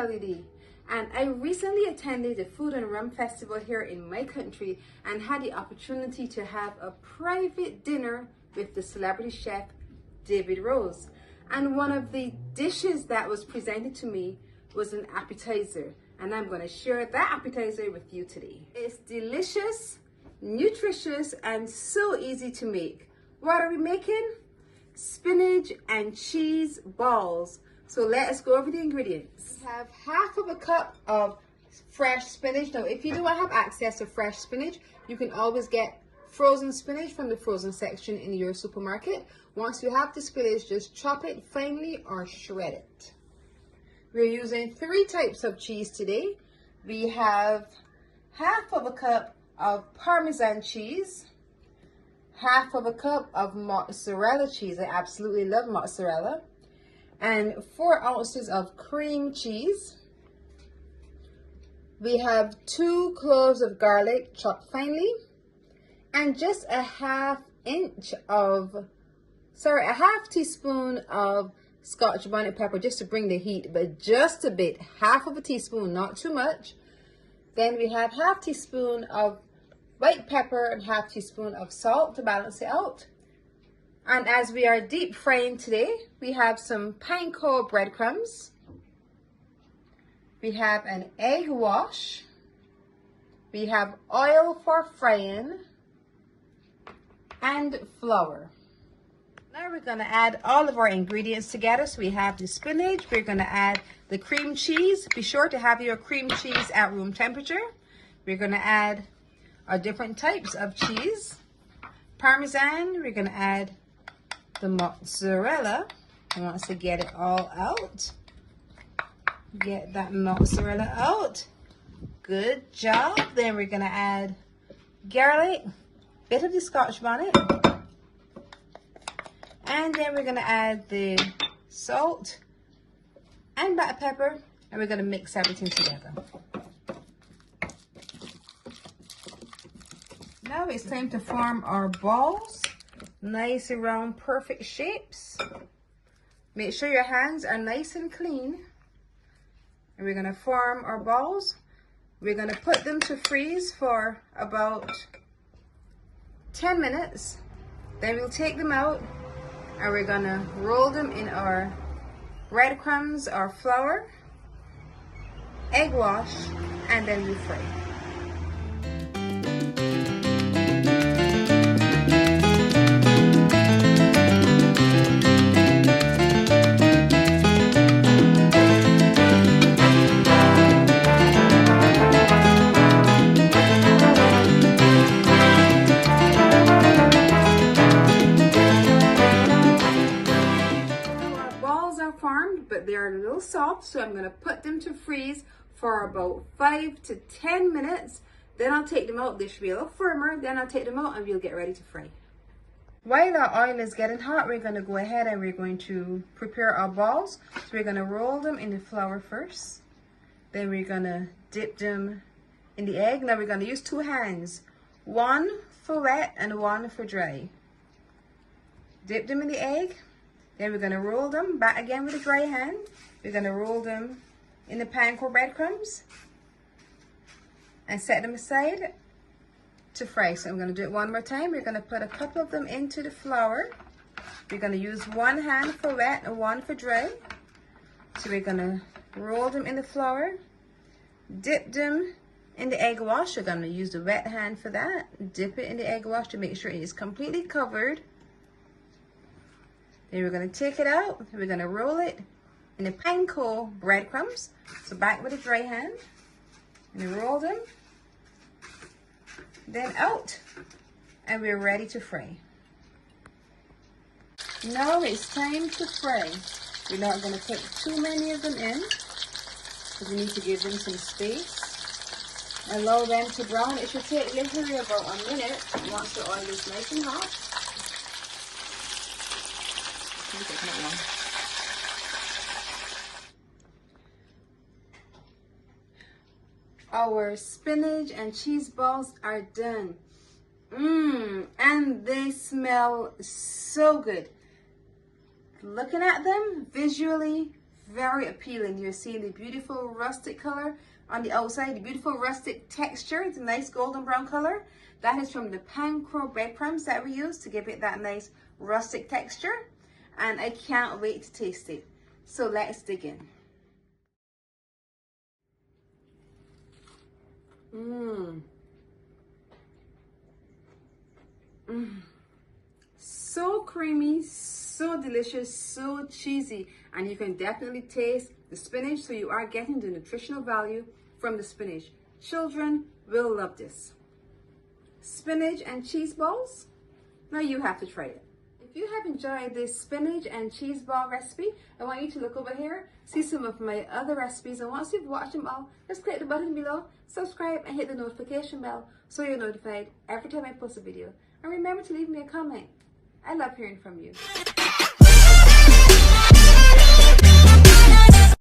Ltd. And I recently attended the Food and Rum Festival here in my country and had the opportunity to have a private dinner with the celebrity chef David Rose. And one of the dishes that was presented to me was an appetizer. And I'm going to share that appetizer with you today. It's delicious, nutritious, and so easy to make. What are we making? Spinach and cheese balls. So let us go over the ingredients. We have half of a cup of fresh spinach. Now, if you do not have access to fresh spinach, you can always get frozen spinach from the frozen section in your supermarket. Once you have the spinach, just chop it finely or shred it. We're using 3 types of cheese today. We have half of a cup of Parmesan cheese, half of a cup of mozzarella cheese. I absolutely love mozzarella. And 4 ounces of cream cheese. We have 2 cloves of garlic chopped finely, and just a half teaspoon of Scotch bonnet pepper, just to bring the heat, but just a bit, half of a teaspoon, not too much. Then we have half teaspoon of white pepper and half teaspoon of salt to balance it out. And as we are deep frying today, we have some panko breadcrumbs. We have an egg wash. We have oil for frying and flour. Now we're going to add all of our ingredients together. So we have the spinach. We're going to add the cream cheese. Be sure to have your cream cheese at room temperature. We're going to add our different types of cheese. Parmesan. We're going to add the mozzarella. I want to get it all out. Get that mozzarella out. Good job. Then we're going to add garlic, bit of the Scotch bonnet, and then we're going to add the salt and black pepper, and we're going to mix everything together. Now it's time to form our balls. Nice round perfect shapes. Make sure your hands are nice and clean. And we're going to form our balls. We're going to put them to freeze for about 10 minutes. Then we'll take them out and we're going to roll them in our breadcrumbs or flour, egg wash, and then we fry. But they're a little soft, so I'm going to put them to freeze for about 5 to 10 minutes. Then I'll take them out. They should be a little firmer. Then I'll take them out and we'll get ready to fry. While our oil is getting hot, we're going to go ahead and we're going to prepare our balls. So we're going to roll them in the flour first. Then we're going to dip them in the egg. Now we're going to use 2 hands, one for wet and one for dry. Dip them in the egg. Then we're going to roll them back again with a dry hand. We're going to roll them in the panko breadcrumbs and set them aside to fry. So I'm going to do it one more time. We're going to put a couple of them into the flour. We're going to use 1 hand for wet and 1 for dry. So we're going to roll them in the flour, dip them in the egg wash. We're going to use the wet hand for that. Dip it in the egg wash to make sure it is completely covered. Then we're going to take it out and we're going to roll it in the panko breadcrumbs. So back with a dry hand and roll them, then out, and we're ready to fry. Now it's time to fry. We're not going to put too many of them in because we need to give them some space. Allow them to brown. It should take literally about a minute once the oil is nice and hot. Our spinach and cheese balls are done. And they smell so good. Looking at them visually, very appealing. You're seeing the beautiful rustic color on the outside, the beautiful rustic texture. It's a nice golden brown color. That is from the pan crow breadcrumbs that we use to give it that nice rustic texture. And I can't wait to taste it. So let's dig in. So creamy, so delicious, so cheesy, and you can definitely taste the spinach, so you are getting the nutritional value from the spinach. Children will love this. Spinach and cheese balls? Now you have to try it. If you have enjoyed this spinach and cheese ball recipe, I want you to look over here, see some of my other recipes, and once you've watched them all, just click the button below, subscribe, and hit the notification bell so you're notified every time I post a video. And remember to leave me a comment. I love hearing from you.